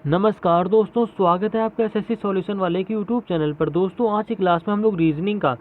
नमस्कार दोस्तों, स्वागत है आपका एसएससी सॉल्यूशन वाले की यूट्यूब चैनल पर। दोस्तों आज की क्लास में हम लोग रीजनिंग का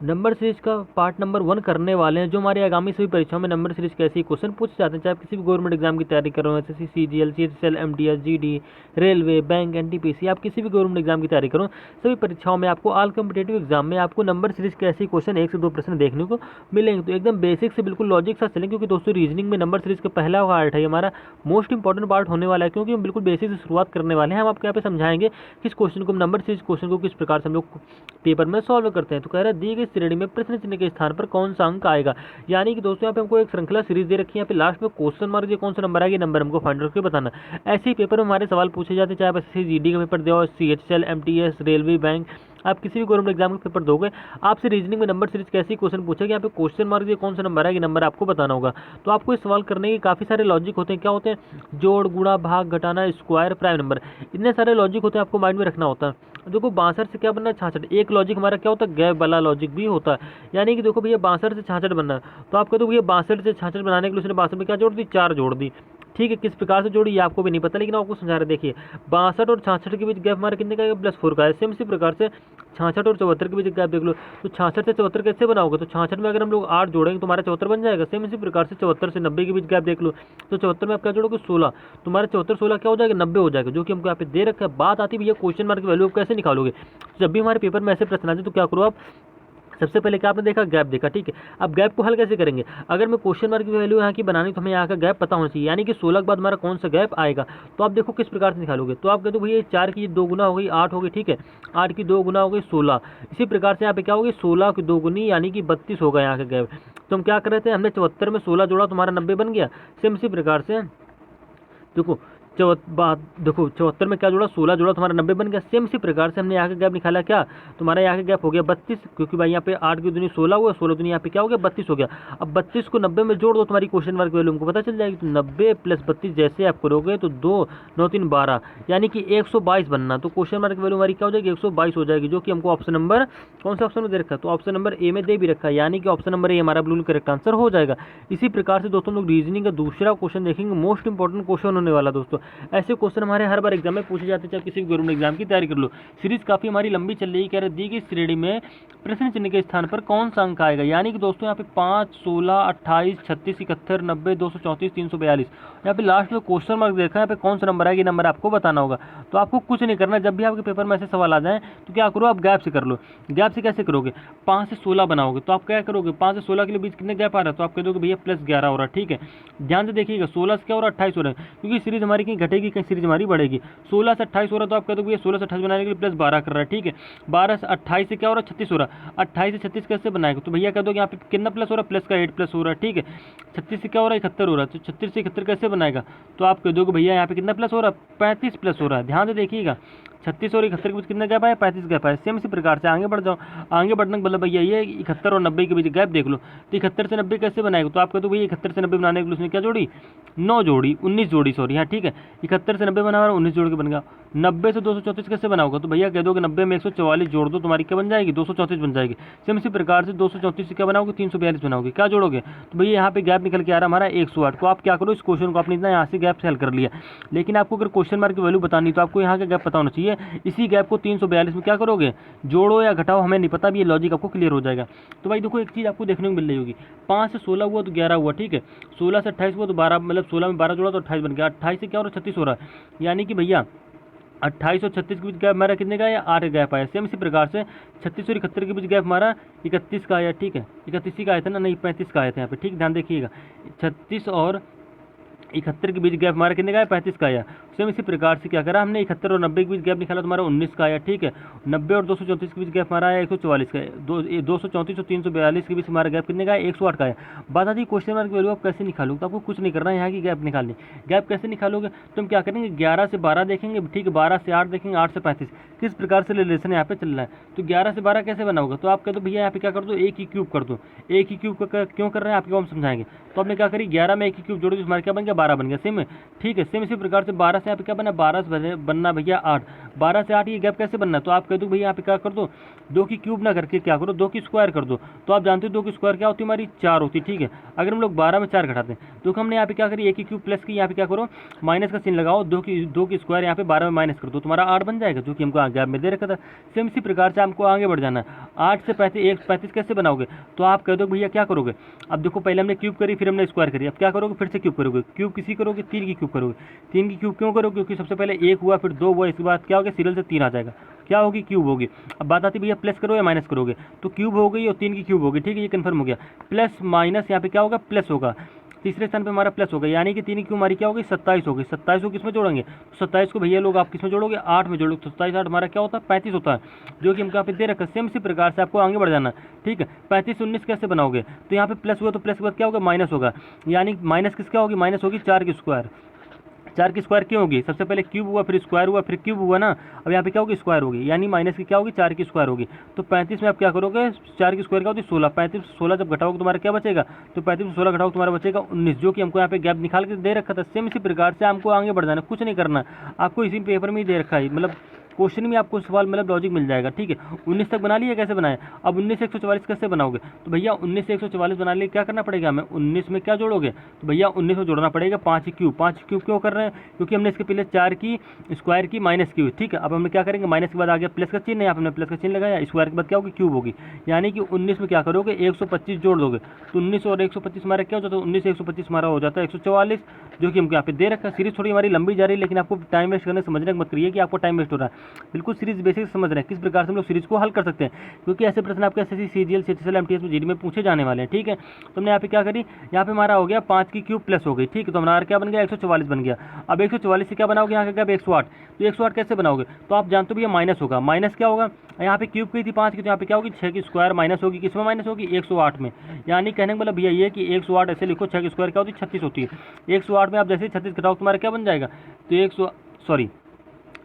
नंबर सीरीज का पार्ट नंबर 1 करने वाले हैं। जो हमारी आगामी सभी परीक्षाओं में नंबर सीरीज कैसे क्वेश्चन पूछे जाते हैं, चाहे आप किसी भी गवर्नमेंट एग्जाम की तैयारी कर रहे हो, SSC, CGL, CHSL, MTS, GD, railway, bank, NTPC, आप किसी भी गवर्नमेंट एग्जाम की तैयारी करो, सभी परीक्षाओं में आपको ऑल कॉम्पिटेटिव एग्जाम में आपको नंबर सीरीज के ऐसे क्वेश्चन 1 से 2 प्रश्न देखने को मिलेंगे। तो एकदम बेसिक से बिल्कुल लॉजिक सा चलें, क्योंकि दोस्तों रीजनिंग में नंबर सीरीज का पहला पार्ट है, हमारा मोस्ट इंपॉर्टेंट पार्ट होने वाला है, क्योंकि हम बिल्कुल बेसिक से शुरुआत करने वाले हैं। हम आपको यहाँ पे समझाएंगे किस क्वेश्चन को, नंबर सीरीज क्वेश्चन को किस प्रकार से हम लोग पेपर में सॉल्व करते हैं। तो कह रहा है दी गई श्रेणी में प्रश्न चिन्ह के स्थान पर कौन सा अंक आएगा। यानी कि दोस्तों यहाँ पे हमको एक श्रृंखला सीरीज दे रखी है, यहाँ पे लास्ट में क्वेश्चन मार्क कौन सा नंबर आएगा, नंबर हमको फाइंड करके बताना। ऐसे ही पेपर में हमारे सवाल पूछे जाते हैं, चाहे आप एसएससी जीडी का पेपर दो, सीएचएल, एमटीएस, रेलवे, बैंक, आप किसी भी गवर्नमेंट एग्जाम का पेपर दोगे, आपसे रीजनिंग में नंबर सीरीज कैसे क्वेश्चन पूछेगा, यहाँ पे क्वेश्चन मार्क कौन सा नंबर आएगा, नंबर आपको बताना होगा। तो आपको इस सवाल करने के काफ़ी सारे लॉजिक होते हैं। क्या होते हैं? जोड़, गुणा, भाग, घटाना, स्क्वायर, प्राइम नंबर, इतने सारे लॉजिक होते हैं, आपको माइंड में रखना होता है। देखो 62 से क्या बनना है, 66। एक लॉजिक हमारा क्या होता है, गैप वाला लॉजिक भी होता है। यानी कि देखो भैया 62 से 66 बनना है, तो आप कहते हो भैया 62 से 66 बनाने के लिए उसने 62 में क्या जोड़ दी, 4 जोड़ दी। ठीक है, किस प्रकार से जोड़ी ये आपको भी नहीं पता, लेकिन आपको समझा रहे। देखिए 62 और 66 के बीच गैप हमारे कितने का है, +4 का है। सेम इसी प्रकार से 66 और 74 के बीच गैप देख लो, तो 66 से 74 कैसे बनाओगे, तो 66 में अगर हम लोग 8 जोड़ेंगे तो हमारा 74 बन जाएगा। सेम इसी प्रकार से 74 से 90 के बीच गैप देख लो, तो 74 में आप क्या जोड़ोगे, 16, तुम्हारा 74 16 क्या हो जाएगा, 90 हो जाएगा, जो कि हमको यहाँ पे दे रखा है। बात आती है भैया क्वेश्चन मार्क की वैल्यू आप कैसे निकालोगे। जब भी हमारे पेपर में ऐसे प्रश्न आते तो क्या करो आप, सबसे पहले क्या आपने देखा, गैप देखा। ठीक है, अब गैप को हल कैसे करेंगे। अगर मैं क्वेश्चन मार्क की वैल्यू यहाँ की बनानी, तो हमें यहाँ का गैप पता होना चाहिए, यानी कि 16 के बाद हमारा कौन सा गैप आएगा। तो आप देखो किस प्रकार से निकालोगे। तो आप कहते हो भैया 4 की 2 गुना हो गई 8 हो गई, ठीक है, 8 की 2 गुना हो गई 16। इसी प्रकार से यहाँ पे क्या होगी, 16 की 2 गुनी यानी कि 32 होगा यहाँ का गैप। तो हम क्या कर रहे थे, हमने 74 में 16 जोड़ा, तुम्हारा 90 बन गया। सेम इसी प्रकार से देखो देखो 74 में क्या जोड़ा, 16 जोड़ा, तुम्हारा 90 बन गया। सेम इसी प्रकार से हमने यहाँ का गैप निकाला, क्या तुम्हारा यहाँ का गैप हो गया 32, क्योंकि भाई यहाँ पे 8 की दूनी 16 हुआ, 16 दूनी यहाँ पे क्या हो गया 32 हो गया। अब 32 को 90 में जोड़ दो, तुम्हारी क्वेश्चन मार्क वैल्यू हमको पता चल जाएगी। तो 90 + 32 जैसे आप करोगे तो 2 9 3 12 यानी कि 122 बनना। तो क्वेश्चन मार्क वैल्यू हमारी क्या हो जाएगी, 122 हो जाएगी, जो कि हमको ऑप्शन नंबर कौन सा ऑप्शन में दे रखा है, तो ऑप्शन नंबर ए में दे भी रखा है, यानी कि ऑप्शन नंबर ए हमारा बिल्कुल करेक्ट आंसर हो जाएगा। इसी प्रकार से दोस्तों हम लोग रीजनिंग का दूसरा क्वेश्चन देखेंगे, मोस्ट इंपॉर्टेंट क्वेश्चन होने वाला। दोस्तों ऐसे क्वेश्चन हमारे हर बार एग्जाम में पूछे जाते हैं, चाहे किसी भी गवर्नमेंट एग्जाम की तैयारी कर लो। सीरीज काफी हमारी लंबी चल रही है। कह रहे दी गई श्रेणी में प्रश्न चिन्ह के स्थान पर कौन सा अंक आएगा। यानी कि दोस्तों यहाँ पे 5 16 28 36 71 90 234 342, यहाँ पे लास्ट में क्वेश्चन मार्क देखा है, यहाँ पे कौन सा नंबर आएगा, ये नंबर आपको बताना होगा। तो आपको कुछ नहीं करना, जब भी आपके पेपर में ऐसे सवाल आ जाए तो क्या करो, आप गैप से कर लो। गैप से कैसे करोगे, 5 से 16 बनाओगे, तो आप क्या करोगे, 5 से 16 के बीच कितने गैप आ रहा है, तो आप कह दोगे भैया +11 हो रहा है। ठीक है, ध्यान से देखिएगा, 16 से क्या हो रहा है, 28 हो रहा है, क्योंकि सीरीज हमारी कहीं घटेगी कहीं सीरीज हमारी बढ़ेगी। 16 से 28 हो रहा है, तो आप कहते हो भैया 16 से 28 बनाने के लिए +12 कर रहा है। ठीक है, 12 से 28 से क्या हो रहा है, 36 हो रहा है। 28 से 36 कैसे बनाएगा, तो भैया कह दो कि यहाँ पे कितना प्लस हो रहा है, प्लस का 8 प्लस हो रहा है। ठीक है, 36 से क्या हो रहा है, 71 हो रहा है, तो 36 से 71 कैसे बनाएगा, तो आप कह दोगे भैया यहाँ पे कितना प्लस हो रहा है, 35 प्लस हो रहा है। ध्यान से देखिएगा, 36 और 71 के बीच कितना गैप आया, 35 गैप आया। सेम इसी प्रकार से आगे बढ़ जाओ, आगे बढ़ने का मतलब भैया ये 71 और 90 के बीच गैप देख लो। तो 71 से 90 कैसे बनाएगा, तो आप कहते हो भैया 71 से 90 बनाने के लिए उसने क्या जोड़ी, 9 जोड़ी, 19 जोड़ी, सॉरी हाँ ठीक है, 71 से 90 बना हुआ 19 जोड़ के बन गया। 90 से 234 कैसे बनाओगे, तो भैया कह दो कि 90 में 144 जोड़ दो, तुम्हारी क्या बन जाएगी, 234 बन जाएगी। सेम इसी प्रकार से 234 से क्या बनाओगे, 342 बनाओगे, क्या जोड़ोगे, तो भैया यहाँ पे गैप निकल के आ रहा हमारा 108। तो आप क्या करो, इस क्वेश्चन को आपने इतना यहाँ से गैप से हल कर लिया, लेकिन आपको अगर क्वेश्चन मार्क की वैल्यू बतानी तो आपको यहाँ का गैप पता होना चाहिए। इसी गैप को 342 में क्या करोगे, जोड़ो या घटाओ हमें नहीं पता, भी ये लॉजिक आपको क्लियर हो जाएगा। तो भाई देखो एक चीज़ आपको देखने को मिल रही होगी, 5 से 16 हुआ तो 11 हुआ, ठीक है, 16 से 28 हुआ तो 12, मतलब 16 में 12 जोड़ा तो 28 बन गया। 28 से क्या हो रहा है, 36 हो रहा है, यानी कि भैया 28 और 36 के बीच गैप हमारा कितने का आया, 8 गैप आया। सेम इसी प्रकार से 36 और 71 के बीच गैप हमारा 31 का आया। ठीक है, 31 का आया था ना, नहीं 35 का आया था यहाँ पे। ठीक, ध्यान देखिएगा, 36 और 71 के बीच गैप हमारा कितने का है, 35 का आया। सेम इसी प्रकार से क्या करा हमने, 71 और 90 के बीच गैप निकाला, तुम्हारा 19 का आया। ठीक है, 90 और 234 के बीच गैप हमारा आया 144 का। 234 और 342 के बीच हमारा गैप कितने का है, 108 का है। बात आती है क्वेश्चन मार्क की वैल्यू आप कैसे निकालोगे, तो आपको कुछ नहीं करना है, यहाँ की गैप निकालनी। गैप कैसे निकालोगे, तो हम क्या करेंगे, 11 से 12 देखेंगे, ठीक है, 12 से 8 देखेंगे, 8 से 35, किस प्रकार से रिलेशन यहाँ पे चल रहा है। तो 11 से 12 कैसे बनाओगे, तो आप कहते हो भैया यहाँ पे क्या कर दो, एक ही क्यूब कर दो। एक ही क्यूब क्यों कर रहे हैं आपको हम समझाएंगे। तो आपने क्या करी, 11 में एक ही क्यूब जोड़ो, हमारा क्या बन गया, 12 बन गया। सेम है, ठीक है, सेम इसी प्रकार से 12 से यहाँ पे क्या बना, 12 से बनना भैया 8, 12 से 8 ये गैप कैसे बनना है, तो आप कह दो भैया यहाँ पे क्या कर दो, 2 की क्यूब ना करके क्या करो 2 की स्क्वायर कर दो। तो आप जानते हो 2 की स्क्वायर क्या होती है हमारी 4 होती है, ठीक है। अगर हम लोग 12 में 4 घटाते हैं तो हमने यहाँ पे क्या करी, 1 की क्यूब प्लस की, यहाँ पे क्या करो माइनस का सीन लगाओ, 2 की स्क्वायर यहाँ पे 12 में माइनस कर दो, तुम्हारा 8 बन जाएगा, जो कि हमको गैप में दे रखा था। सेम इसी प्रकार से हमको आगे बढ़ जाना है। 8 से 35 कैसे बनाओगे, तो आप कह दो भैया क्या करोगे, अब देखो पहले हमने क्यूब करी फिर हमने स्क्वायर करी, अब क्या करोगे फिर से क्यूब करोगे, क्यूब किसी करोगे 3 की क्यूब करोगे। 3 की क्यूब क्यों करोगे, क्योंकि सबसे पहले 1 हुआ फिर 2 हुआ, इसके बाद क्या होगा सीरियल से 3 आ जाएगा, क्या होगी क्यूब होगी। अब बात आती है भैया प्लस करो या माइनस करोगे, तो क्यूब हो गई और 3 की क्यूब होगी, ठीक है, ये कन्फर्म हो गया। प्लस माइनस यहाँ पे क्या होगा प्लस होगा, तीसरे स्थान पे हमारा प्लस होगा, यानी कि 3 की क्यूब हमारी क्या होगी 27 होगी। 27 को किसमें जोड़ेंगे, तो 27 को भैया लोग आप किसमें जोड़ोगे 8 में जोड़ोगे, तो 27 8 हमारा क्या होता है 35 होता है, जो कि हमको यहाँ पे दे रखा है। सेम इसी प्रकार से आपको आगे बढ़ जाना, ठीक है। 35 19 कैसे बनाओगे, तो यहाँ पे प्लस हुआ तो प्लस के बाद क्या होगा माइनस होगा, यानी माइनस किसका होगी, माइनस होगी 4 की स्क्वायर। 4 की स्क्वायर क्यों होगी, सबसे पहले क्यूब हुआ फिर स्क्वायर हुआ फिर क्यूब हुआ ना, अब यहाँ पे क्या होगी स्क्वायर होगी, यानी माइनस की क्या होगी 4 की स्क्वायर होगी। तो 35 में आप क्या करोगे, 4 की स्क्वायर क्या होती है 16, 35 16 जब घटाओगे तुम्हारा क्या बचेगा, तो 35 में 16 घटाओगे तुम्हारा बचेगा 19, जो कि हमको यहाँ पे गैप निकाल के दे रखा था। सेम इसी प्रकार से हमको आगे बढ़ जाना, कुछ नहीं करना, आपको इसी पेपर में ही दे रखा है, मतलब क्वेश्चन में आपको सवाल मतलब लॉजिक मिल जाएगा, ठीक है। 19 तक बना लिया, कैसे बनाए, अब 19 से 144 कैसे बनाओगे, तो भैया 19 से 144 बनाने लिए क्या करना पड़ेगा हमें, 19 में क्या जोड़ोगे, तो भैया 19 में जोड़ना पड़ेगा 5 की क्यूब। 5 क्यूब क्यों कर रहे हैं, क्योंकि हमने इसके पहले 4 की स्क्वायर की माइनस की हुई, ठीक है। अब हम क्या करेंगे, माइनस के बाद आ गया प्लस का चिन्ह, यहाँ पे हमने प्लस का चिन्ह लगाया, स्क्वायर के बाद क्या होगी क्यूब होगी, यानी कि 19 में क्या करोगे 125 जोड़ दोगे, तो 19 और 125 हमारा क्या हो जाता है, 19 से 125 हमारा हो जाता है 144, जो कि हमको यहाँ पे दे रखा है। सीरीज थोड़ी हमारी लंबी जा रही है, लेकिन आपको टाइम वेस्ट करने समझने मत करिए कि आपको टाइम वेस्ट हो रहा है, बिल्कुल सीरीज बेसिक समझ रहे हैं किस प्रकार से हम लोग सीरीज को हल कर सकते हैं, क्योंकि ऐसे प्रश्न आपके एसएससी सीजीएल सीटीसीएल एमटीएस में जीडी में पूछे जाने वाले हैं, ठीक है। तो हमने यहाँ पे क्या करी, यहाँ पे हमारा हो गया 5 की क्यूब प्लस हो गई, ठीक है, तो हमारा क्या बन गया 144 बन गया। अब 144 से क्या बनाओगे, यहाँ का क्या 108, तो 108 कैसे बनाओगे, तो आप जानते हो भैया माइनस होगा, माइनस क्या होगा, यहाँ पे क्यूब की थी 5 की, तो यहाँ पे क्या होगी 6 की स्क्वायर माइनस होगी, किसमें माइनस होगी 108 में, यानी कहने का मतलब भैया ये कि 108 ऐसे लिखो, 6 की स्क्वायर क्या होती है 36 होती है। 108 में आप जैसे 36 घटाओ तुम्हारा क्या बन जाएगा, तो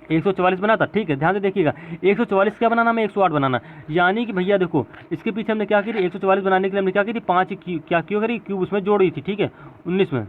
144 बना था, ठीक है, ध्यान से देखिएगा 144 क्या बनाना हमें 108 बनाना, यानी कि भैया देखो इसके पीछे हमने क्या करी 144 बनाने के लिए हमने क्या करी 5 क्या क्यों करी क्यूब उसमें जोड़ी थी, ठीक है 19 में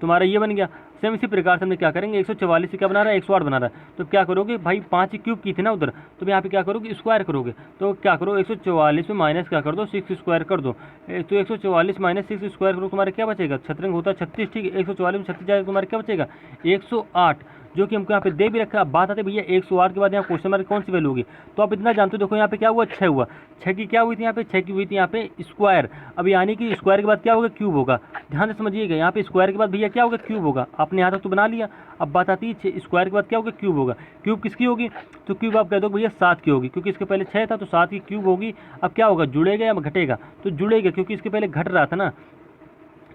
तुम्हारा ये बन गया। सेम इसी प्रकार से हमने क्या करेंगे 144 से क्या बना रहा है 108 बना रहा है, तो क्या करोगे भाई 5 क्यूब की थी ना उधर, तो यहाँ पे क्या करोगे स्क्वायर करोगे, तो क्या करो 144 में माइनस क्या कर दो 6 स्क्वायर कर दो, तो 144 माइनस 6 स्क्वायर करो तुम्हारा क्या बचेगा, छतरंग होता है 36, ठीक है 144 में 36 जाएगा तुम्हारा क्या बचेगा 108, जो कि हमको यहाँ पे दे भी रखा है। अब बात आती है भैया 108 के बाद यहाँ क्वेश्चन मार्क कौन सी वैल्यू होगी, तो आप इतना जानते हो देखो यहाँ पे क्या हुआ 6 हुआ, 6 की क्या हुई थी यहाँ पे 6 की हुई थी यहाँ पे स्क्वायर, अब यानी कि स्क्वायर के बाद क्या होगा क्यूब होगा, ध्यान से समझिएगा यहाँ पे स्क्वायर के बाद भैया क्या होगा क्यूब होगा, आपने यहाँ तक तो बना लिया। अब बात आती है स्क्वायर के बाद क्या होगा क्यूब होगा, क्यूब किसकी होगी, तो क्यूब आप कह दो भैया 7 की होगी, क्योंकि इसके पहले 6 था तो 7 की क्यूब होगी। अब क्या होगा जुड़ेगा या घटेगा, तो जुड़ेगा क्योंकि इसके पहले घट रहा था ना,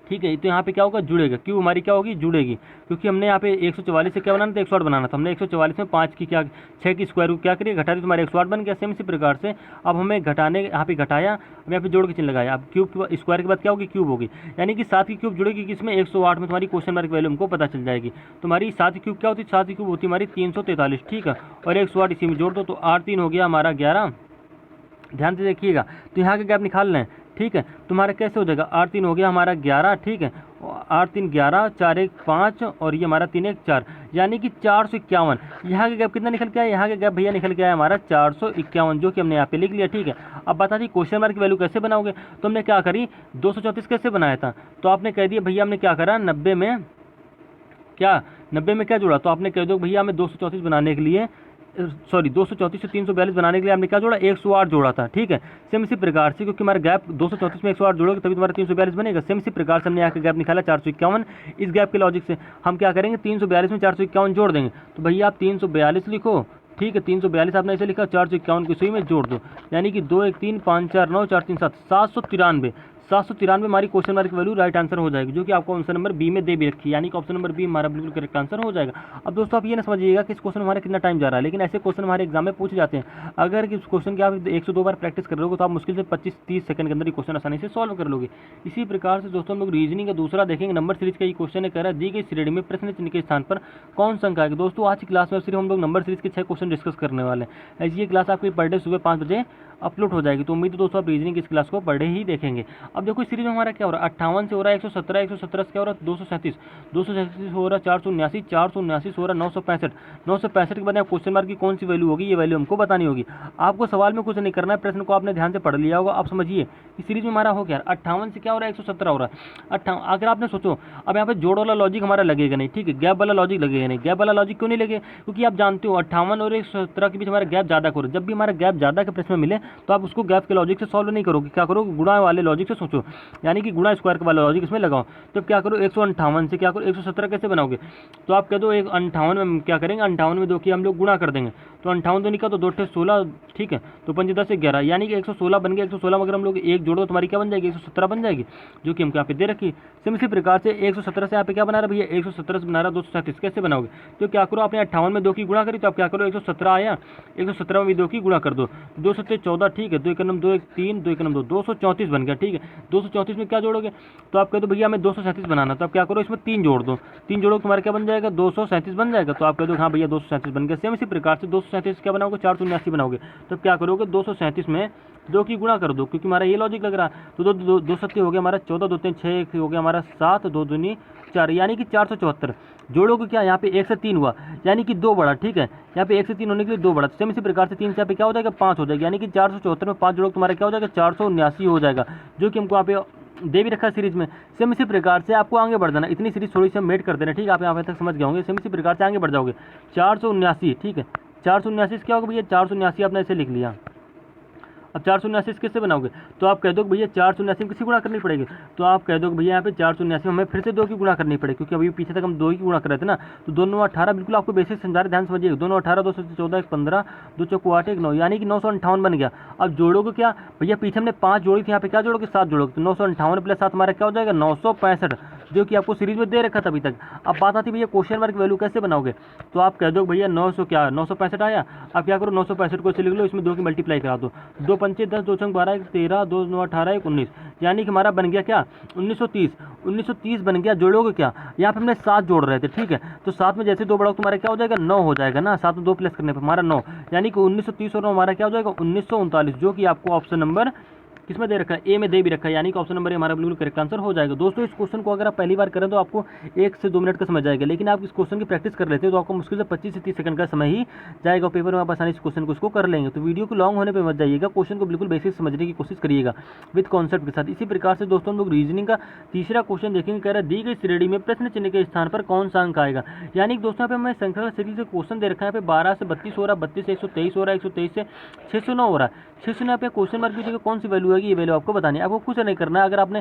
ठीक है, तो यहाँ पे क्या होगा जुड़ेगा, क्यों हमारी क्या होगी जुड़ेगी, क्योंकि हमने यहाँ पे 144 से क्या बनाना था 108 बनाना था, हमने 144 में 5 की क्या 6 की स्क्वायर को क्या करिए घटा दी तुम्हारे 108 बन गया। सेम इसी प्रकार से अब हमें घटाने यहाँ पे घटाया, अब यहाँ पे जोड़ के चिन्ह लगाया, अब क्यूब स्क्वायर के बाद क्या होगी क्यूब होगी, यानी कि 7 की क्यूब जुड़ेगी किसमें 108 में, तुम्हारी क्वेश्चन मार्क वैल्यू हमको पता चल जाएगी। तुम्हारी 7 की क्यूब क्या होती है 7 की क्यूब होती है हमारी 343, ठीक है, और 108 इसी में जोड़ दो तो 8 3 हो गया हमारा 11, ध्यान से देखिएगा, तो यहाँ का गैप निकाल लें, ठीक है, तुम्हारा कैसे हो जाएगा 8 3 हो गया हमारा 11, ठीक है, 8 3 11 4 1 5 और ये हमारा 3 1 4, यानी कि 451। यहाँ का गैप कितना निकल के आया, यहाँ का गैप भैया निकल के आया हमारा 451, जो कि हमने यहाँ पे लिख लिया, ठीक है। अब बता दी क्वेश्चन मार्क की वैल्यू कैसे बनाओगे, तो हमने क्या करी 234 कैसे बनाया था, तो आपने कह दिया भैया हमने क्या करा 90 में क्या जोड़ा, तो आपने कह दो भैया हमें 234 बनाने के लिए 234 से 342 बनाने के लिए हमने क्या जोड़ा 108 जोड़ा था, ठीक है। सेम इसी प्रकार से क्योंकि हमारा गैप 234 में 108 जोड़ोगे तभी तुम्हारा 342 बनेगा। सेम इसी प्रकार से हमने यहाँ का गैप निकाला 451, इस गैप के लॉजिक से हम क्या करेंगे 342 में 451 जोड़ देंगे, तो भैया आप 342 लिखो, ठीक है 342 आपने ऐसे लिखा 451 की सुई में जोड़ दो, यानी कि 2 1 3 5 4 9 4 3 7 793 हमारी क्वेश्चन मार्क की वैल्यू राइट आंसर हो जाएगी, जो कि आपको ऑप्शन नंबर बी में दे भी रखी है, यानी कि ऑप्शन नंबर बी हमारा बिल्कुल करेक्ट आंसर हो जाएगा। अब दोस्तों आप ये ना समझिएगा कि इस क्वेश्चन में हमारा कितना टाइम जा रहा है, लेकिन ऐसे क्वेश्चन हमारे एग्जाम में पूछे जाते हैं। अगर इस क्वेश्चन की आप 102 बार प्रैक्टिस कर लोगे तो आप मुश्किल से 25-30 सेकंड के अंदर ये क्वेश्चन आसानी से सॉल्व कर लोगे। इसी प्रकार से दोस्तों हम लोग रीजनिंग का दूसरा देखेंगे, नंबर सीरीज का ये क्वेश्चन है, कह रहा है दी गई श्रेणी में प्रश्न चिन्ह के स्थान पर कौन सा अंक आएगा। दोस्तों आज की क्लास में सिर्फ हम लोग नंबर सीरीज के 6 क्वेश्चन डिस्कस करने वाले हैं। ये क्लास आपकी पर डे सुबह 5 बजे अपलोड हो जाएगी। तो उम्मीद है दोस्तों आप रीजनिंग इस क्लास को पढ़े ही देखेंगे। अब देखो इस सीरीज में हमारा क्या हो रहा है, 58 से हो रहा है 117, 117 से क्या हो रहा है 237, 237 हो रहा है 479, 479 से हो रहा है 965, 965 के बाद क्वेश्चन मार्क की कौन सी वैल्यू होगी, ये वैल्यू हमको बतानी होगी। आपको सवाल में कुछ नहीं करना है, प्रश्न को आपने ध्यान से पढ़ लिया होगा। आप समझिए इस सीरीज में हमारा हो क्या 58 से क्या हो रहा है 117 हो रहा है 58। अगर आपने सोचो अब यहाँ पे जोड़ वाला लॉजिक हमारा लगेगा नहीं, ठीक है, गैप वाला लॉजिक लगेगा नहीं। गैप वाला लॉजिक क्यों नहीं लगे, क्योंकि आप जानते हो 58 और 117 के बीच हमारा गैप ज़्यादा करो। जब भी हमारा गैप ज़्यादा के प्रश्न में मिले तो आप उसको गैप के लॉजिक से सॉल्व नहीं करोगे, क्या करो गुणा वाले लॉजिक से सोचो, यानी कि गुणा स्क्वायर वाला लॉजिक इसमें लगाओ। तो क्या करो 158 से क्या करो 117 कैसे बनाओगे, तो आप कह दो 58 में क्या करेंगे, 58 में दो कि हम लोग गुणा कर देंगे। तो 58 तो निकला तो 2 16, ठीक है, तो 5 10 11, यानी कि 116 बन गया। 116 में अगर हम लोग एक जोड़ दो तुम्हारी क्या बन जाएगी 117 बन जाएगी, जो कि हमको यहाँ पे दे रखी। सेम इसी प्रकार से 117 से यहाँ पे क्या बना रहा है भैया 117 से बना रहा 237, कैसे बनाओगे, तो क्या करो आपने 58 में 2 की गुणा करी, तो आप क्या करो 117 आया, 117 में भी 2 की गुणा कर दो, 2 7 14, ठीक है, 2 1 2 1 3, 2 1 2 234 बन गया, ठीक है। 234 में क्या जोड़ोगे, तो आप कह दो भैया हमें 237 बनाना, तो आप क्या करो इसमें 3 जोड़ दो, 3 जोड़ो तुम्हारा क्या बन जाएगा 237 बन जाएगा। तो आप कह दो हाँ भैया 237 बन गया। सेम इसी प्रकार से 237 क्या बनाओगे 479 बनाओगे, तो क्या करोगे 237 में 2 की गुणा कर दो, क्योंकि हमारा ये लॉजिक लग रहा है। तो 2 सत्ते हो गया हमारा 14, 2 3 6 हो गया हमारा 7, 2 दूनी 4, यानी कि 474। जोड़ोगे क्या यहाँ पे 1 से 3 हुआ, यानी कि 2 बढ़ा, ठीक है, यहाँ पे 1 से 3 होने के लिए 2 बढ़ा। सेम इसी प्रकार से 3 से यहाँ पे क्या हो जाएगा 5 हो जाएगा, यानी कि 474 में 5 जोड़ो तुम्हारा क्या हो जाएगा 479 हो जाएगा, जो कि हमको यहाँ पे दे भी रखा है सीरीज में। सेम इसी प्रकार से आपको आगे बढ़ जाना, इतनी सीरीज थोड़ी सी हम मेड कर देना, ठीक है, आप यहाँ पे तक समझ गए होंगे। सेम इसी प्रकार से आगे बढ़ जाओगे 479, ठीक है, 479 क्या होगा भैया 479 आपने ऐसे लिख लिया। अब 479 किससे बनाओगे, तो आप कह दो भैया 479 में किसी गुणा करनी पड़ेगी, तो आप कह दो भैया यहाँ पे 479 हमें फिर से 2 की गुणा करनी पड़ेगी, क्योंकि अभी पीछे तक हम 2 की गुणा कर रहे थे ना। तो 2 9 18, बिल्कुल आपको बेसिक समझा रहे, ध्यान समझिए, 2 9 18, 2 14 1 15, 2 चौको 8 1 9, यानी कि 958 बन गया। अब जोड़ोगे क्या भैया, पीछे हमने 5 जोड़ी थी, यहाँ पे क्या जोड़ोगे 7 जोड़ोगे, तो 958 प्लस 7 हमारा क्या हो जाएगा 965, जो कि आपको सीरीज में दे रखा था अभी तक। अब बात आती है भैया क्वेश्चन मार्क वैल्यू कैसे बनाओगे, तो आप कह दो भैया 900 क्या 965 आया, आप क्या करो 965 को ऐसे लिख लो, इसमें 2 की मल्टीप्लाई करा दो, 2 पंचे 10, 2 छंग 12, 13, 2 9 18, 19, यानी कि हमारा बन गया क्या 1930 बन गया। जोड़ोगे क्या, यहाँ पे हमने 7 जोड़ रहे थे, ठीक है, तो 7 में जैसे 2 बढ़ाओ तुम्हारा क्या हो जाएगा 9 हो जाएगा ना, 7 में 2 प्लस करने पर हमारा 9, यानी कि 1930 और हमारा क्या हो जाएगा 1939, जो कि आपको ऑप्शन नंबर किसमें दे रखा है, ए में दे भी रखा है, यानी कि ऑप्शन नंबर ए हमारा बिल्कुल करेक्ट आंसर हो जाएगा। दोस्तों इस क्वेश्चन को अगर आप पहली बार करें तो आपको 1 से 2 मिनट का समय जाएगा, लेकिन आप इस क्वेश्चन की प्रैक्टिस कर लेते हो तो आपको मुश्किल से 25 से 30 सेकंड का समय ही जाएगा, पेपर में आप आसानी से क्वेश्चन को इसको कर लेंगे। तो वीडियो को लॉन्ग होने पर मत जाइएगा, क्वेश्चन को बिल्कुल बेसिक समझने की कोशिश करिएगा विद कॉन्सेप्ट के साथ। इसी प्रकार से दोस्तों हम लोग रीजनिंग का तीसरा क्वेश्चन देखेंगे, कह रहा है दी गई श्रेणी में प्रश्न चिन्ह के स्थान पर कौन सा अंक आएगा, यानी कि दोस्तों यहाँ पे हमें संख्या सीरीज से क्वेश्चन दे रखा है, यहाँ पे 12 से 32 हो रहा है, 32 से 123 हो रहा है, 123 से 609 हो रहा है, 609 पे क्वेश्चन मार्क की जगह कौन सी वैल्यू आएगी, ये वैल्यू आपको बतानी है, आपको कुछ नहीं करना है। अगर आपने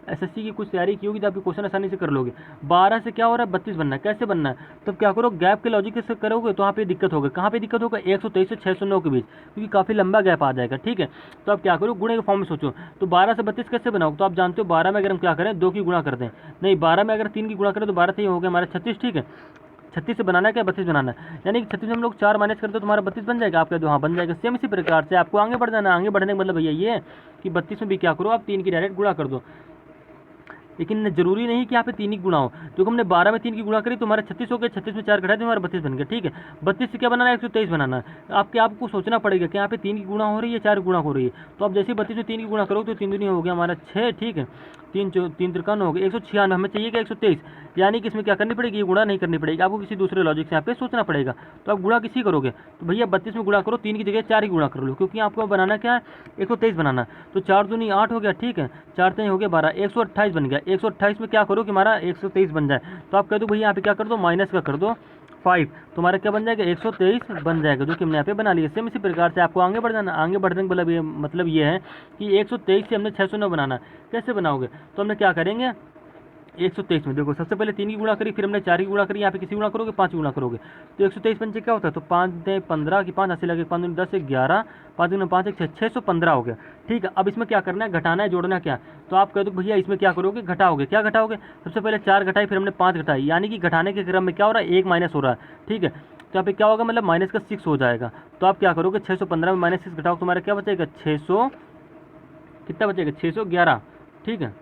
एसएससी की कुछ तैयारी की होगी तो आपके क्वेश्चन आसानी से कर लोगे। 12 से क्या हो रहा है 32 बनना है, कैसे बनना है, तब क्या करो गैप के लॉजिक से करोगे तो वहाँ पे दिक्कत होगा, कहाँ पे दिक्कत होगा 123 से 609 के बीच, क्योंकि काफ़ी लंबा गैप आ जाएगा, ठीक है। तो आप क्या करो गुणे के फॉर्म में सोचो, तो 12 से 32 कैसे बनाओगे, तो आप जानते हो 12 में अगर हम क्या करें 2 की गुणा कर दें, नहीं 12 में अगर 3 की गुणा करें तो 12 से हो गया हमारा 36, ठीक है, 36 से बनाना है क्या 32 बनाना है, यानी कि 36 में हम लोग 4 माइनस करते तो तुम्हारा 32 बन जाएगा, आप कह दो हाँ बन जाएगा। सेम इसी प्रकार से आपको आगे बढ़ जाना, आगे बढ़ने का मतलब भैया ये है कि 32 में भी क्या करो आप 3 की डायरेक्ट गुणा कर दो, लेकिन जरूरी नहीं कि यहाँ पे 3 की गुणा हो, क्योंकि हमने 12 में 3 की गुणा करी तो हमारा 36 हो गया, 36 में 4 घटाए तो हमारा 32 बन गया, ठीक है। 32 से क्या बनाना है 123 बनाना है, आपको सोचना पड़ेगा कि यहाँ पे 3 की गुणा हो रही है 4 की गुणा हो रही है, तो आप जैसे 32 में 3 की गुणा करोगे तो 3 दूनी हो गया हमारा 6, ठीक है, 3 53 हो गया 196, हमें चाहिए क्या 123, यानी कि इसमें क्या करनी पड़ेगी ये गुणा नहीं करनी पड़ेगी, आपको किसी दूसरे लॉजिक से यहाँ पे सोचना पड़ेगा। तो आप गुणा किसी करोगे तो भैया 32 में गुणा करो, 3 की जगह 4 ही गुणा कर लो, क्योंकि आपको बनाना क्या है 123 बनाना, तो 4 दूनी 8 हो गया, ठीक है, 4 3 हो गया 12, 128 बन गया। 128 में क्या करो कि हमारा 123 बन जाए, तो आप कह दो भैया यहाँ पे क्या कर दो माइनस का कर दो 5, तो हमारा क्या बन जाएगा 123 बन जाएगा, जो कि हमने यहाँ पे बना लिया। सेम इसी प्रकार से आपको आगे बढ़ जाना, आगे बढ़ने का मतलब ये है कि 123 से हमने 609 बनाना, कैसे बनाओगे, तो हमने क्या करेंगे 123 में देखो सबसे पहले 3 की गुणा करी, फिर हमने 4 की गुणा करी, यहाँ पे किसी गुणा करोगे 5 की गुणा करोगे, तो 123 पंचे क्या होता है, तो 5 15 की 5 80 लगे 5 10 11 5 5 1 615 हो गया, ठीक है। अब इसमें क्या करना है घटाना है जोड़ना क्या, तो आप कह दो भैया इसमें क्या करोगे घटाओगे, क्या घटाओगे, सबसे पहले 4 घटाई फिर हमने 5 घटाई, यानी कि घटाने के क्रम में क्या हो रहा है 1 माइनस हो रहा है, ठीक है। तो यहाँ पे क्या होगा मतलब माइनस का 6 हो जाएगा, तो आप क्या करोगे 615 में माइनस 6 घटाओ तुम्हारा क्या बचेगा 600 कितना बचेगा 611, ठीक है।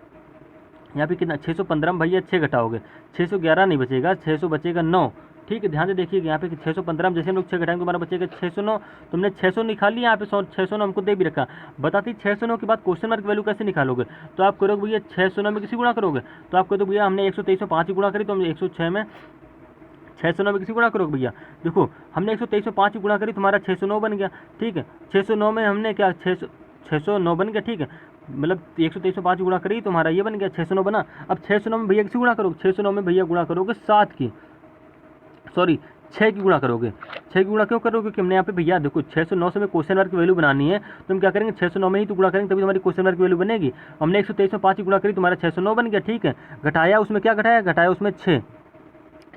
यहाँ पे कितना 615 में भैया 6 घटाओगे 611 नहीं बचेगा 600 बचेगा 9, ठीक है, ध्यान से देखिएगा यहाँ पे 615 में जैसे हम लोग 6 घटाएंगे तुम्हारा बचेगा 609। तुमने 600 निकाल लिया, यहाँ पे 609 हमको दे भी रखा। बताती 609 के बाद क्वेश्चन मार्क वैल्यू कैसे निकालोगे? तो आप करोगे भैया 609 में किसी गुणा करोगे, तो आप कहोगे भैया हमने 123 में 5 की गुणा करी, तो हम 106 में 609 में किसी गुणा करोगे भैया। देखो हमने 123 में 5 की गुणा करी, तुम्हारा 609 बन गया। ठीक है, 609 में हमने क्या 609 बन गया। ठीक है, मतलब 123 में 5 की गुणा करी, तुम्हारा ये बन गया 609 बना। अब 609 में भैया किसी गुणा करोगे, 609 में भैया गुणा करोगे 7 की, सॉरी 6 की गुणा करोगे। 6 की गुणा क्यों करोगे? क्योंकि हमने यहाँ पे भैया देखो 609 से में क्वेश्चन मार्क की वैल्यू बनानी है, तो हम क्या करेंगे 609 में ही तो गुणा करेंगे, तभी तुम्हारी क्वेश्चन मार्क की वैल्यू बनेगी। हमने 123 में 5 की गुणा करी, तुम्हारा 609 बन गया। ठीक है, घटाया उसमें क्या घटाया, घटाया उसमें 6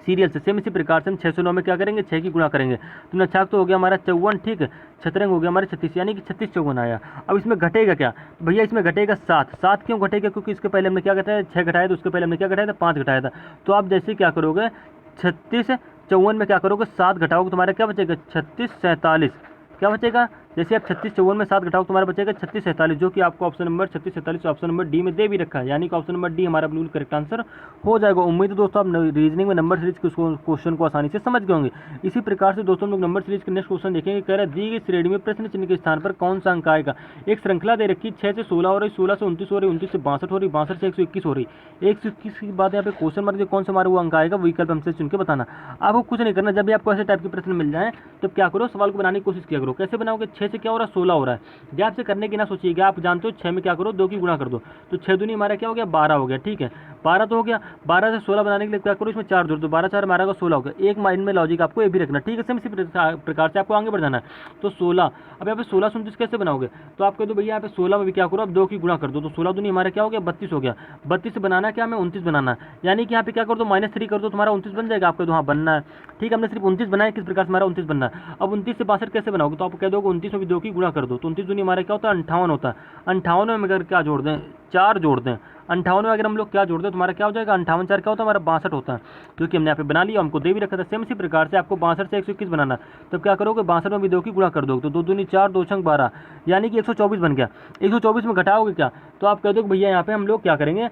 सीरियल से। सेम इसी प्रकार से हम 609 में क्या करेंगे 6 की गुणा करेंगे। तो नच्छाक तो हो गया हमारा 54। ठीक है, छतरंग हो गया हमारे 36, यानी कि 36 54 आया। अब इसमें घटेगा क्या भैया, इसमें घटेगा 7। 7 क्यों घटेगा? क्योंकि इसके पहले हमने क्या घटाया 6 घटाया, तो उसके पहले हमने क्या घटाया था 5 घटाया था। तो आप जैसे क्या करोगे 36 54 में क्या करोगे 7 घटाओगे, तुम्हारा क्या बचेगा 36 47। क्या बचेगा? जैसे आप 36 54 में 7 घटाओ, तुम्हारा बचेगा 36 47, जो कि आपको option number 36 47 option number D में दे भी रखा है, यानी कि ऑप्शन नंबर डी हमारा बिल्कुल करेक्ट आंसर हो जाएगा। उम्मीद है दोस्तों आप रीजनिंग में नंबर सीरीज के क्वेश्चन को आसानी से समझ गए होंगे। इसी प्रकार से दोस्तों हम लोग नंबर सीरीज के नेक्स्ट क्वेश्चन देखेंगे। कह रहा है दी गई श्रेणी में प्रश्न चिन्ह के स्थान पर कौन सा अंक आएगा। एक श्रृंखला दे रखी 6 से 16 हो रही, 16 से 29 हो रही, 29 से 62 हो रही, 62 से 121 हो रही। 121 की बात यहाँ पे क्वेश्चन मार्क कौन सा हमारा वो अंक आएगा, विकल्प हमसे चुन के बताना। आपको कुछ नहीं करना, जब भी आपको ऐसे टाइप के प्रश्न मिल जाए तो क्या करो सवाल को बनाने की कोशिश किया करो। कैसे बनाओगे, 6 से क्या हो रहा है 16 हो रहा है, ध्यान से करने की ना सोचिएगा। आप जानते हो 6 में क्या करो 2 की गुणा कर दो, तो 6 दूनी हमारा क्या हो गया 12 हो गया। ठीक है, 12 तो हो गया। 12 से 16 बनाने के लिए क्या करो इसमें 4 जोड़ दो, 12 4 हमारा 16 हो गया। एक माइंड में लॉजिक आपको ये भी रखना। ठीक है, सेम इसी प्रकार से आपको आगे बढ़ जाना है। तो 16, अब यहाँ पे 16 से 29 कैसे बनाओगे, तो आप कह दो भैया यहाँ पे 16 में भी क्या करो अब 2 की गुणा कर दो, तो 16 दूनी हमारा क्या हो गया 32 हो गया। 32 से बनाना क्या हमें 29 बनाना है, यानी कि यहाँ पे क्या कर दो -3 कर दो, तुम्हारा 29 बन जाएगा। आप कह दो हाँ बनना है। ठीक है, हमने सिर्फ 29 बनाया, किस प्रकार से हमारा 29 बनना है। अब 29 से 62 कैसे बनाओगे, तो आप कह दोगे 29 में भी 2 की गुणा कर दो, तो 29 दूनी हमारा क्या होता है 58 होता है। 58 में अगर क्या जोड़ दें 4 जोड़ दें, 58 में अगर हम लोग क्या जोड़ दें तुम्हारा क्या हो जाएगा 58 4 क्या होता है हमारा 62 होता है, क्योंकि हमने यहाँ पे बना लिया, हमको दे भी रखा था। सेम इसी प्रकार से आपको 62 से 121 बनाना, तो क्या करोगे 62 में भी 2 की गुणा कर दोगे, तो 2 दूनी 4 2 छंग 12, यानी कि 124 बन गया। 124 में घटाओगे क्या, तो आप कह दो भैया यहाँ पे हम लोग क्या करेंगे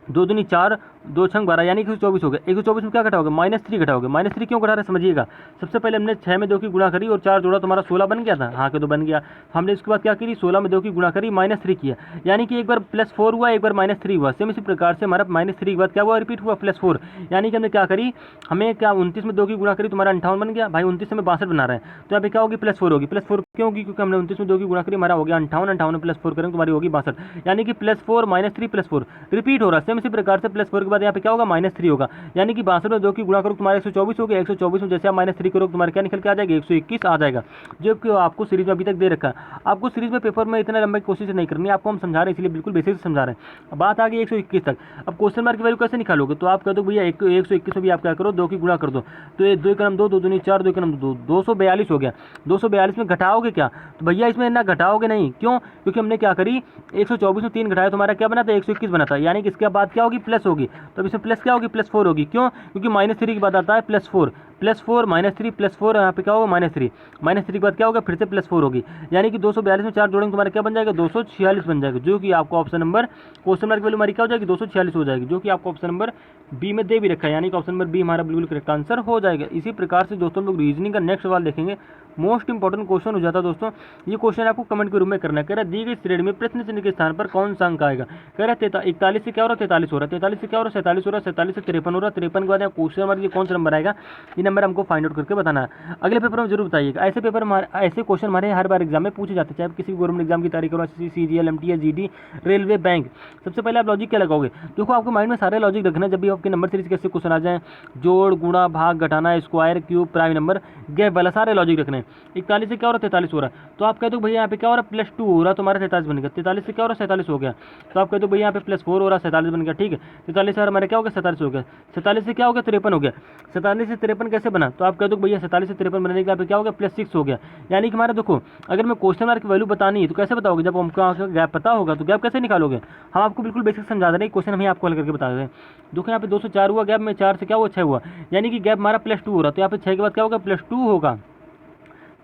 2 दूनी 4 2 छंग 12, यानी कि 124 हो गया। 124 में क्या घटाओगे -3 घटाओगे। -3 क्यों घटा रहे समझिएगा। सबसे पहले हमने 6 में 2 की गुणा करी और 4 जोड़ा, तुम्हारा 16 बन गया था। हाँ, के 2 बन गया। हमने इसके बाद क्या करी 16 में 2 की गुणा करी -3 किया, यानी कि एक बार +4 हुआ, एक बार -3 हुआ। सेम इसी प्रकार से हमारा -3 के बाद क्या हुआ रिपीट हुआ +4, यानी कि हमने क्या करी हमें क्या 29 में 2 की गुणा करी, तुम्हारा 58 बन गया। भाई 29 में 62 बना रहे हैं, तो यहाँ पे क्या होगी +4 होगी। +4 क्यों होगी, क्योंकि हमने 29 में 2 की गुणा करी, हमारा हो गया 58, 58 में +4 करेंगे तुम्हारी होगी 62, यानी कि +4 -3 +4 रिपीट हो रहा है। सेम इसी प्रकार से +4 के बाद यहाँ पे क्या होगा -3 होगा, यानी कि 62 में 2 की गुणा करो तुम्हारे 124 हो गया। 124 में जैसे आप -3 करो तुम्हारे क्या निकल के आ जाएगा 121 आ जाएगा, जो कि आपको सीरीज में अभी तक दे रखा है। आपको सीरीज में पेपर में इतना लंबा कोशिश नहीं करनी है, आपको हम समझा रहे हैं इसलिए बिल्कुल बेसिक से समझा रहे हैं। बात आ गई 121 तक। अब क्वेश्चन मार्क की वैल्यू कैसे निकालोगे, तो आप कह दो भैया 121 में भी आप क्या करो 2 की गुणा कर दो, तो ये 2 क्रम 2 2 दूनी 4 2 क्रम 2 242 हो गया। 242 में घटाओगे क्या, तो भैया इसमें ना घटाओगे नहीं, क्यों, क्योंकि हमने क्या करी 124 में 3 घटाया, तुम्हारा क्या बना था 121 बना था, यानी कि इसके बाद क्या होगी प्लस होगी, तो इसमें प्लस क्या होगी +4 होगी। क्यों, क्योंकि -3 के बाद आता है +4 +4 -3 +4, यहाँ पे क्या होगा -3 -3 के बाद क्या होगा फिर से +4 होगी, यानी कि 242 में 4 जोड़ेंगे तुम्हारा क्या बन जाएगा 246 बन जाएगा, जो कि आपको ऑप्शन नंबर क्वेश्चन मार्क की वैल्यू हमारी क्या हो जाएगी 246 हो जाएगी, जो कि आपको ऑप्शन नंबर बी में दे भी रखा है, यानी कि ऑप्शन नंबर बी हमारा बिल्कुल करेक्ट आंसर हो जाएगा। इसी प्रकार से दोस्तों हम लोग रीजनिंग का नेक्स्ट सवाल देखेंगे। मोस्ट इंपॉर्टेंट क्वेश्चन हो जाता है दोस्तों, ये क्वेश्चन आपको कमेंट के रूप में करना है। कह रहा है दी गई श्रेणी में प्रश्न चिन्ह के स्थान पर कौन सा अंक आएगा। कह रहा है 41 से क्या हो रहा है 43 हो रहा है, 43 से क्या हो रहा है 47 हो रहा है, 47 से 53 हो रहा है, 53 के बाद यहाँ क्वेश्चन मार्क कौन सा नंबर आएगा, ये नंबर हमको फाइंड आउट करके बताना है। अगले पेपर में जरूर बताइएगा। ऐसे पेपर ऐसे क्वेश्चन हमारे हर बार एग्जाम में पूछे जाते हैं, चाहे किसी गवर्नमेंट एग्जाम की तैयारी करो, CGL MTS GD railway bank. सबसे पहले आप लॉजिक क्या लगाओगे, देखो आपको माइंड में सारे लॉजिक रखना है। जब भी आपके नंबर सीरीज कैसे क्वेश्चन आ जाए, जोड़ गुणा भाग घटाना square cube prime number gap वाला सारे लॉजिक रखने हैं। 41 से क्या हो रहा है 43 हो रहा है, तो आप कह दो भैया यहाँ पे क्या हो रहा है +2 हो रहा है, तुम्हारा 43 बन गया। 43 से क्या हो रहा है 47 हो गया, तो आप कह दो भैया यहाँ पे +4 हो रहा है 47 बन गया। ठीक है, 43 से हमारे क्या हो गया 47 हो गया, 47 से क्या हो गया 53 हो गया। 47 से 53 कैसे बना, तो आप कह दो भैया 47 से 53 बनने के बाद क्या हो गया +6 हो गया, यानी कि हमारा देखो अगर मैं क्वेश्चन मार्क की वैल्यू बतानी है तो कैसे बताओगे, जब हमको गैप पता होगा तो गैप कैसे निकालोगे। हम आपको बिल्कुल बेसिक समझा दे रहे हैं, क्वेश्चन हम आपको हल करके बता रहे हैं। देखो यहाँ पे 2 से 4 हुआ गैप में, 4 से क्या हुआ 6 हुआ, यानी कि गैप हमारा +2 हो रहा है, तो यहाँ पे 6 के बाद क्या होगा +2 होगा।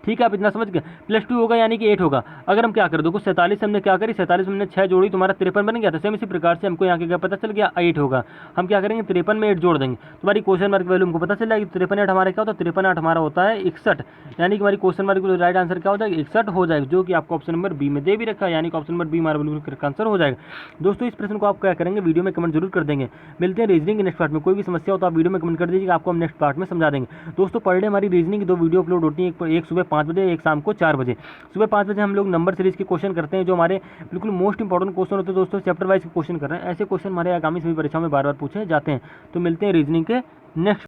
ठीक है, आप इतना समझ गए। +2 होगा यानी कि 8 होगा। अगर हम क्या करें, देखो 47 हमने क्या करी, 47 में हमने 6 जोड़ी, तुम्हारा 53 बन गया था। सेम इसी प्रकार से हमको यहाँ के क्या पता चल गया, 8 होगा। हम क्या करेंगे, 53 में 8 जोड़ देंगे, तुम्हारी क्वेश्चन मार्क वैल्यू हमको पता चल जाएगी। 53 8 हमारा क्या होता है, 53 8 हमारा होता है 61, यानी कि हमारी क्वेश्चन मार्क राइट आंसर क्या हो जाएगा, 61 हो जाएगा, जो कि आपको ऑप्शन नंबर बी में दे भी रखा है, यानी कि ऑप्शन नंबर बी हमारा बिल्कुल करेक्ट आंसर हो जाएगा। दोस्तों, इस प्रश्न को आप क्या करेंगे, वीडियो में कमेंट जरूर कर देंगे। मिलते हैं रीजनिंग के नेक्स्ट पार्ट में। कोई भी समस्या हो तो आप वीडियो में कमेंट कर दीजिएगा, आपको हम नेक्स्ट पार्ट में समझा देंगे। दोस्तों, पर डे हमारी रीजनिंग की 2 वीडियो अपलोड होती है, एक सुबह 5 बजे, एक शाम को 4 बजे। सुबह 5 बजे हम लोग नंबर सीरीज के क्वेश्चन करते हैं, जो हमारे बिल्कुल मोस्ट इंपॉर्टेंट क्वेश्चन होते हैं। दोस्तों, चैप्टर वाइज क्वेश्चन कर रहे हैं, ऐसे क्वेश्चन हमारे आगामी सभी परीक्षाओं में बार बार पूछे जाते हैं। तो मिलते हैं रीजनिंग के नेक्स्ट